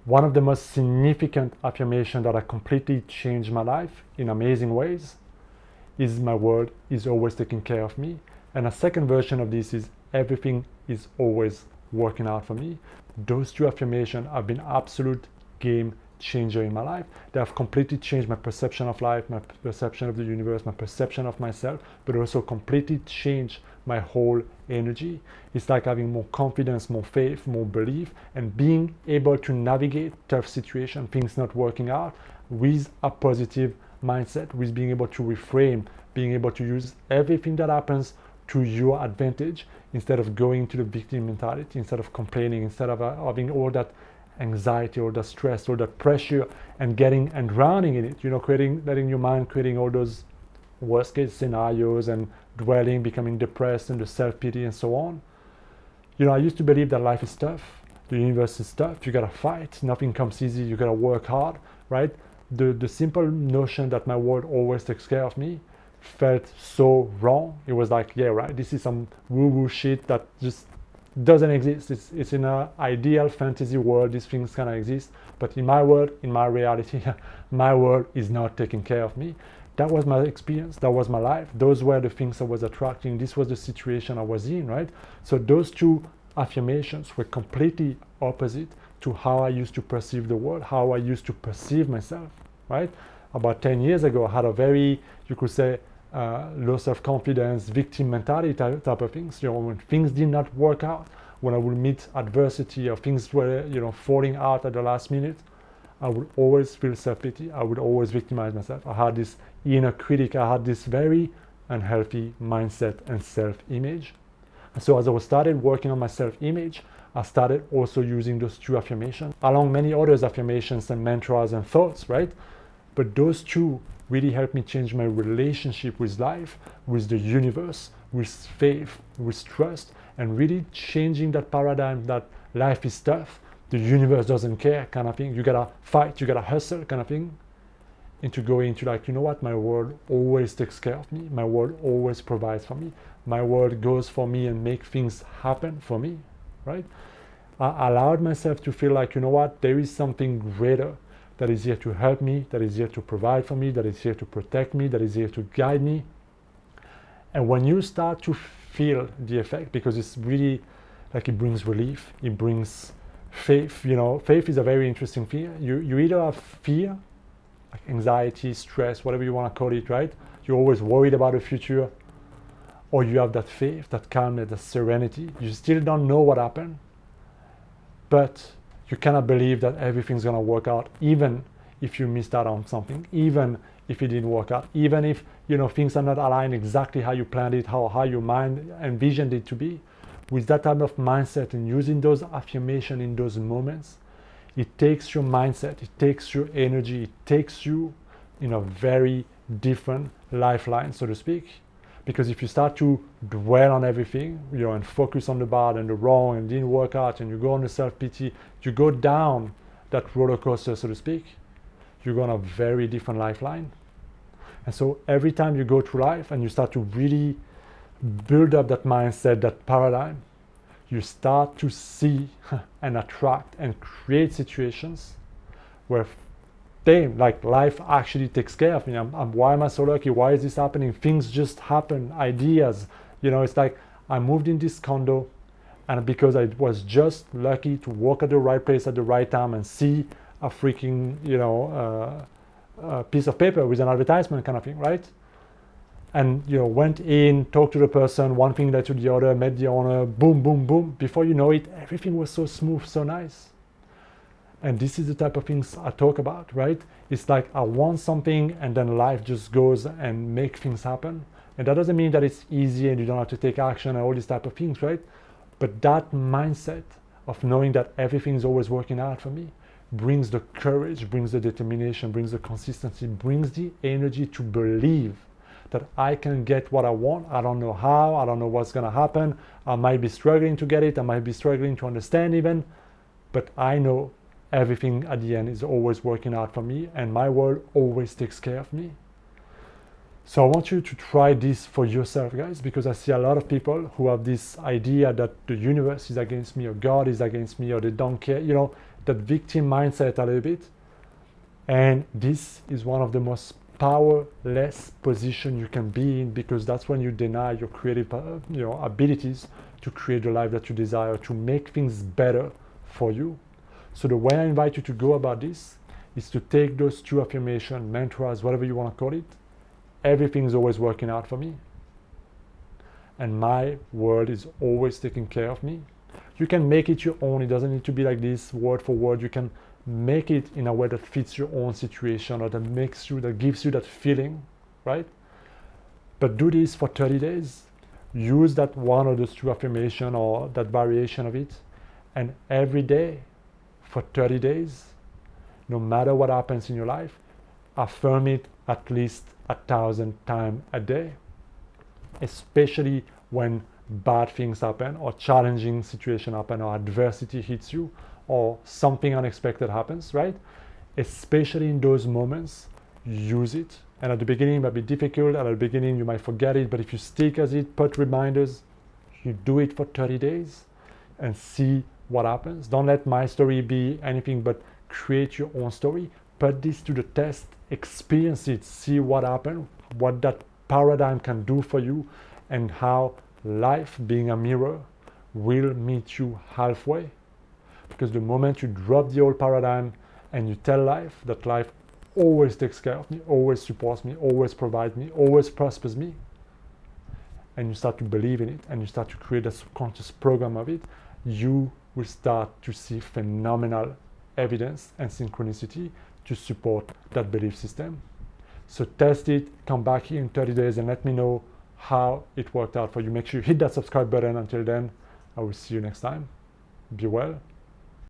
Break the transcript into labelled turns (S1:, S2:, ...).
S1: One of the most significant affirmations that have completely changed my life in amazing ways is my world is always taking care of me. And a second version of this is everything is always working out for me. Those two affirmations have been absolute game changer in my life. They have completely changed my perception of life, my perception of the universe, my perception of myself, but also completely changed my whole energy. It's like having more confidence, more faith, more belief, and being able to navigate tough situations, things not working out, with a positive mindset, with being able to reframe, being able to use everything that happens to your advantage instead of going to the victim mentality, instead of complaining, instead of having all that anxiety, all that stress, all that pressure, and getting and drowning in it, letting your mind creating all those worst case scenarios and dwelling, becoming depressed, and the self-pity and so on. I used to believe that life is tough, the universe is tough, you gotta fight, nothing comes easy, you gotta work hard, right? The simple notion that my world always takes care of me felt so wrong. It was like, yeah, right, this is some woo-woo shit that just doesn't exist. It's in an ideal fantasy world, these things can exist, but in my world, in my reality, my world is not taking care of me. That was my experience, that was my life, those were the things I was attracting, this was the situation I was in, right? So those two affirmations were completely opposite to how I used to perceive the world, how I used to perceive myself, right? About 10 years ago, I had a very, you could say, low self-confidence, victim mentality type of things. When things did not work out, when I would meet adversity or things were, falling out at the last minute, I would always feel self-pity. I would always victimize myself. I had this inner critic. I had this very unhealthy mindset and self-image. And so as I started working on my self-image, I started also using those two affirmations, along many other affirmations and mantras and thoughts, right? But those two really helped me change my relationship with life, with the universe, with faith, with trust, and really changing that paradigm that life is tough, the universe doesn't care kind of thing, you gotta fight, you gotta hustle kind of thing, into going into like, my world always takes care of me, my world always provides for me, my world goes for me and make things happen for me, right? I allowed myself to feel like, there is something greater that is here to help me, that is here to provide for me, that is here to protect me, that is here to guide me. And when you start to feel the effect, because it's really like it brings relief, it brings faith. Faith is a very interesting fear. You either have fear, like anxiety, stress, whatever you want to call it, right? You're always worried about the future, or you have that faith, that calmness, that serenity. You still don't know what happened, but you cannot believe that everything's going to work out, even if you missed out on something, even if it didn't work out, even if things are not aligned exactly how you planned it, how your mind envisioned it to be. With that type of mindset and using those affirmations in those moments, it takes your mindset, it takes your energy, it takes you in a very different lifeline, so to speak. Because if you start to dwell on everything, and focus on the bad and the wrong and didn't work out, and you go on the self-pity, you go down that roller coaster, so to speak, you go on a very different lifeline. And so every time you go through life and you start to really build up that mindset, that paradigm, you start to see and attract and create situations where like life actually takes care of me. Why am I so lucky? Why is this happening? Things just happen, ideas. It's like I moved in this condo, and because I was just lucky to walk at the right place at the right time and see a freaking, a piece of paper with an advertisement kind of thing, right? And went in, talked to the person, one thing led to the other, met the owner, boom, boom, boom. Before you know it, everything was so smooth, so nice. And this is the type of things I talk about, right? It's like I want something and then life just goes and make things happen. And that doesn't mean that it's easy and you don't have to take action and all these type of things, right? But that mindset of knowing that everything is always working out for me brings the courage, brings the determination, brings the consistency, brings the energy to believe that I can get what I want. I don't know how, I don't know what's gonna happen. I might be struggling to get it, I might be struggling to understand even, but I know everything at the end is always working out for me, and my world always takes care of me. So I want you to try this for yourself, guys, because I see a lot of people who have this idea that the universe is against me, or God is against me, or they don't care. that victim mindset a little bit. And this is one of the most powerless position you can be in, because that's when you deny your creative abilities to create the life that you desire, to make things better for you. So the way I invite you to go about this is to take those 2 affirmation mantras, whatever you want to call it. Everything is always working out for me, and my world is always taking care of me. You can make it your own. It doesn't need to be like this word for word. You can make it in a way that fits your own situation, or that gives you that feeling, right? But do this for 30 days. Use that one or those 2 affirmation or that variation of it, and every day for 30 days, no matter what happens in your life, affirm it at least 1,000 times a day, especially when bad things happen, or challenging situation happen, or adversity hits you, or something unexpected happens, right? Especially in those moments, use it. And at the beginning it might be difficult, at the beginning you might forget it, but if you stick as it, put reminders, you do it for 30 days and see what happens. Don't let my story be anything but create your own story. Put this to the test, experience it, see what happens, what that paradigm can do for you, and how life, being a mirror, will meet you halfway. Because the moment you drop the old paradigm and you tell life that life always takes care of me, always supports me, always provides me, always prospers me, and you start to believe in it, and you start to create a subconscious program of it, you will start to see phenomenal evidence and synchronicity to support that belief system. So test it, come back here in 30 days and let me know how it worked out for you. Make sure you hit that subscribe button. Until then, I will see you next time. Be well.